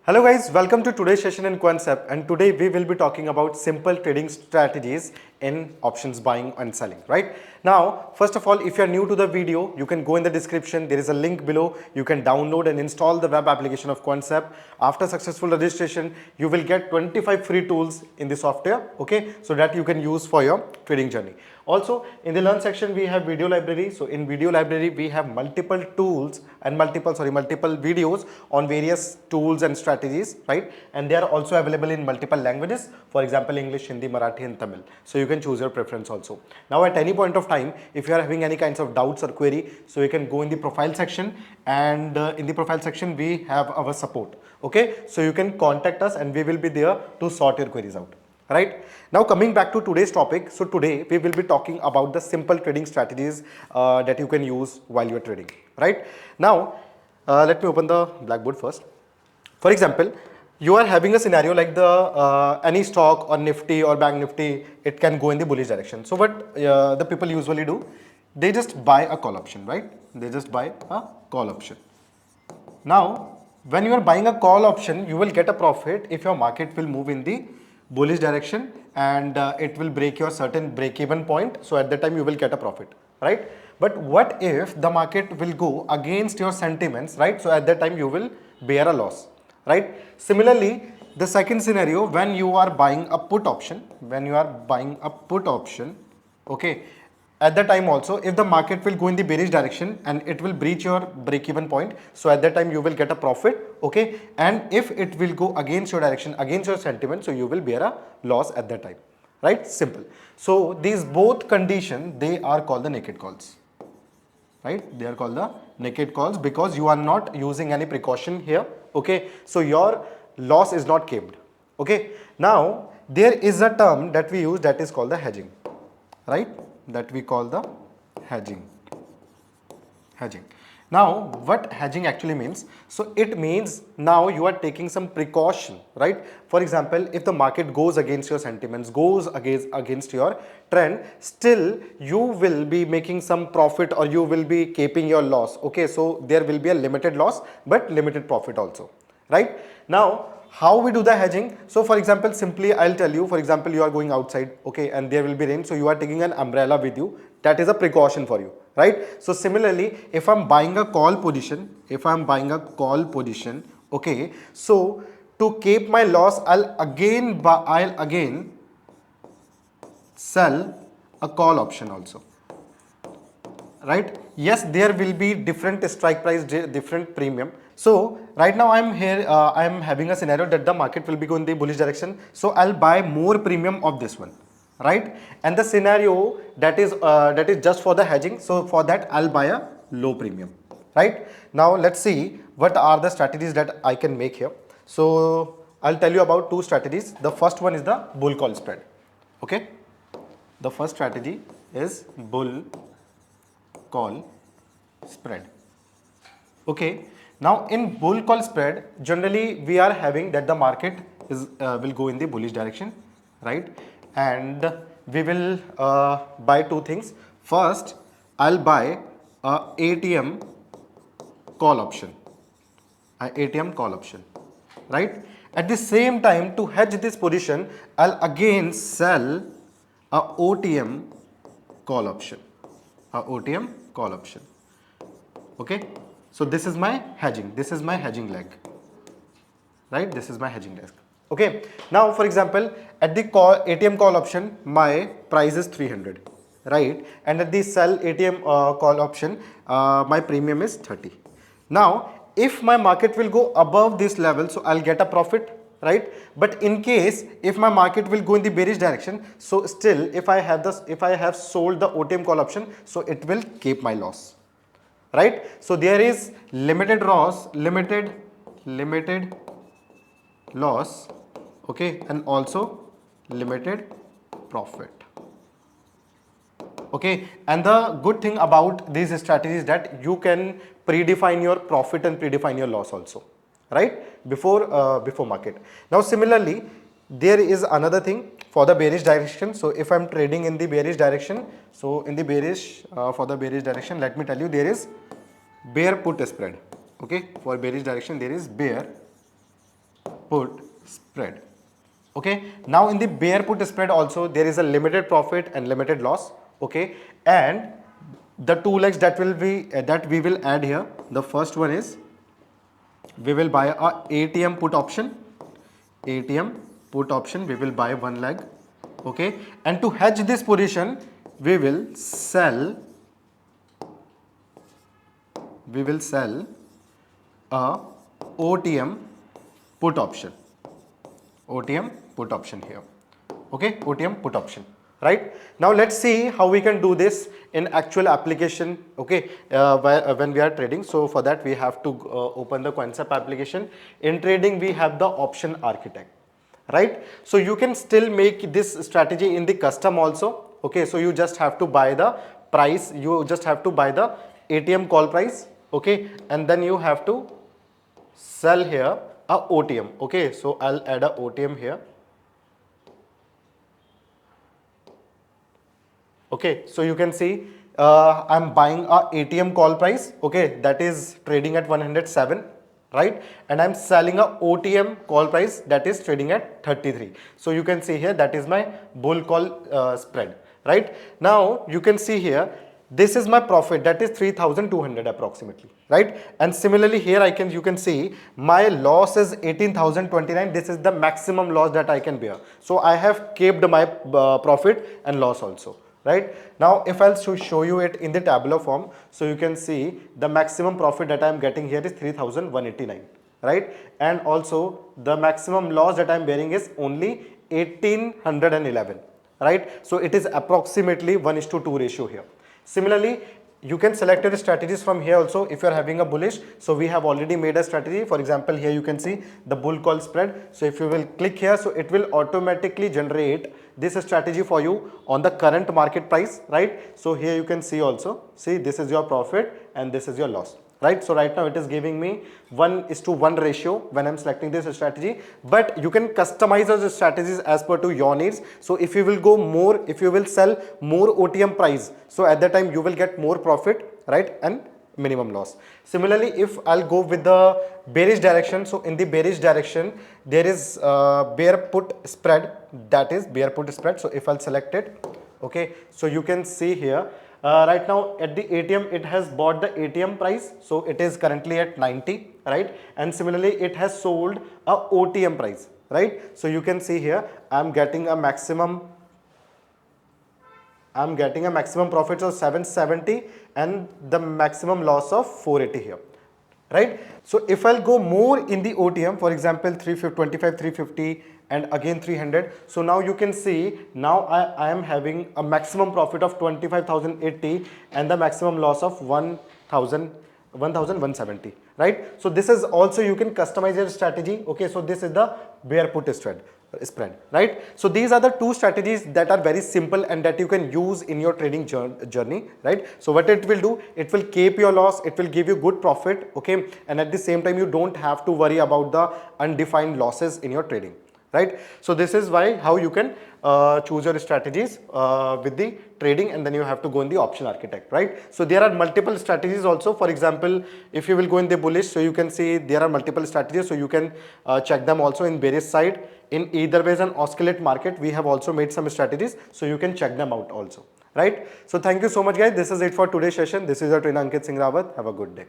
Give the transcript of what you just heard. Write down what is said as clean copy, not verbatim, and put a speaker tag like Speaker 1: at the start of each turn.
Speaker 1: Hello guys, welcome to today's session in Concept, and today we will be talking about simple trading strategies in options buying and selling, right? Now, first of all, if you are new to the video, you can go in the description. There is a link below. You can download and install the web application of Concept. After successful registration, you will get 25 free tools in the software, okay? So that you can use for your trading journey. Also, in the learn section, we have video library. So in video library, we have multiple tools and multiple videos on various tools and strategies, right? And they are also available in multiple languages. For example, English, Hindi, Marathi and Tamil. So you can choose your preference also. Now at any point of time, if you are having any kinds of doubts or query, so you can go in the profile section, and in the profile section, we have our support. Okay, so you can contact us and we will be there to sort your queries out. Right. Now coming back to today's topic. So today we will be talking about the simple trading strategies that you can use while you are trading. Right. Now let me open the blackboard first. For example, you are having a scenario like the any stock or Nifty or Bank Nifty, it can go in the bullish direction. So what the people usually do, they just buy a call option, right? They just buy a call option. Now when you are buying a call option, you will get a profit if your market will move in the bullish direction, and it will break your certain break even point. So at that time you will get a profit, right? But what if the market will go against your sentiments, right? So at that time you will bear a loss, right? Similarly, the second scenario, when you are buying a put option, okay, at that time also, if the market will go in the bearish direction and it will breach your break even point, so at that time you will get a profit, okay? And if it will go against your direction, against your sentiment, so you will bear a loss at that time, right? Simple. So these both conditions, they are called the naked calls, right? They are called the naked calls because you are not using any precaution here, okay? So your loss is not capped, okay? Now there is a term that we use that is called the hedging, right? That we call the hedging. Now what hedging actually means? So it means now you are taking some precaution, right? For example, if the market goes against your sentiments, goes against your trend, still you will be making some profit or you will be keeping your loss, okay? So there will be a limited loss but limited profit also, right? Now how we do the hedging? So for example, simply I'll tell you, for example, you are going outside, okay, and there will be rain, so you are taking an umbrella with you. That is a precaution for you, right? So similarly, if I'm buying a call position, okay, so to keep my loss, I'll again sell a call option also, right? Yes, there will be different strike price, different premium. So right now I'm here, I'm having a scenario that the market will be going in the bullish direction, so I'll buy more premium of this one, right? And the scenario that is just for the hedging, so for that I'll buy a low premium, right? Now let's see what are the strategies that I can make here. So I'll tell you about two strategies. The first one is the bull call spread, okay? The first strategy is bull call spread, okay? Now in bull call spread, generally we are having that the market is will go in the bullish direction, right? And we will buy two things. First, I'll buy a ATM call option, right? At the same time, to hedge this position, I'll again sell a OTM call option, okay? So this is my hedging, leg, right? This is my hedging leg, okay? Now for example, at the ATM call option, my price is 300, right? And at the sell ATM call option, my premium is 30. Now if my market will go above this level, so I'll get a profit, right? But in case if my market will go in the bearish direction, so still if I have sold the OTM call option, so it will keep my loss, right? So there is limited loss, okay, and also limited profit, okay? And the good thing about these strategies that you can predefine your profit and predefine your loss also, right? Before market. Now similarly, there is another thing for the bearish direction. So if I'm trading in the bearish direction, so in the bearish for the bearish direction, let me tell you, there is bear put spread, okay? For bearish direction there is bear put spread. Okay, now in the bear put spread also there is a limited profit and limited loss. Okay, and the two legs that will be that we will add here, the first one is we will buy a ATM put option. ATM put option, we will buy one leg. Okay, and to hedge this position we will sell a OTM put option. OTM put option here. Okay, OTM put option. Right, now let's see how we can do this in actual application. Okay, when we are trading. So for that we have to open the concept application. In trading we have the option architect, right? So you can still make this strategy in the custom also. Okay, so you just have to buy the price, you just have to buy the ATM call price. Okay, and then you have to sell here a OTM. Okay, so I'll add a OTM here. Okay, so you can see I'm buying a ATM call price. Okay, that is trading at 107, right? And I'm selling a OTM call price that is trading at 33. So you can see here that is my bull call spread, right? Now you can see here this is my profit, that is 3,200 approximately, right? And similarly here you can see my loss is 18,029. This is the maximum loss that I can bear. So I have kept my profit and loss also. Right, now if I'll show you it in the tabular form, so you can see the maximum profit that I am getting here is 3,189, right? And also the maximum loss that I am bearing is only 1,811, right? So it is approximately 1:2 ratio here. Similarly, you can select your strategies from here also if you are having a bullish. So we have already made a strategy. For example, here you can see the bull call spread. So if you will click here, so it will automatically generate this strategy for you on the current market price, right? So here you can see also, see this is your profit and this is your loss, right? So right now it is giving me 1:1 ratio when I'm selecting this strategy, but you can customize those strategies as per to your needs. So if you will go more, if you will sell more OTM price, so at that time you will get more profit, right? And minimum loss. Similarly, if I'll go with the bearish direction, so in the bearish direction there is bear put spread, that is bear put spread. So if I'll select it, okay, so you can see here right now at the ATM it has bought the ATM price, so it is currently at 90, right? And similarly it has sold a OTM price, right? So you can see here I'm getting a maximum profit of 770 and the maximum loss of 480 here, right? So if I'll go more in the OTM, for example 325, 350 and again 300, so now you can see now I am having a maximum profit of 25,080 and the maximum loss of 1,170, right? So this is also you can customize your strategy. Okay, so this is the bear put spread, right? So these are the two strategies that are very simple and that you can use in your trading journey, right? So what it will do, it will keep your loss, it will give you good profit, okay, and at the same time you don't have to worry about the undefined losses in your trading, right? So this is why how you can choose your strategies with the trading, and then you have to go in the option architect, right? So there are multiple strategies also. For example, if you will go in the bullish, so you can see there are multiple strategies, so you can check them also in various side. In either ways and oscillate market, we have also made some strategies, so you can check them out also, right? So thank you so much guys, this is it for today's session. This is your trainer Ankit Singh Rawat. Have a good day.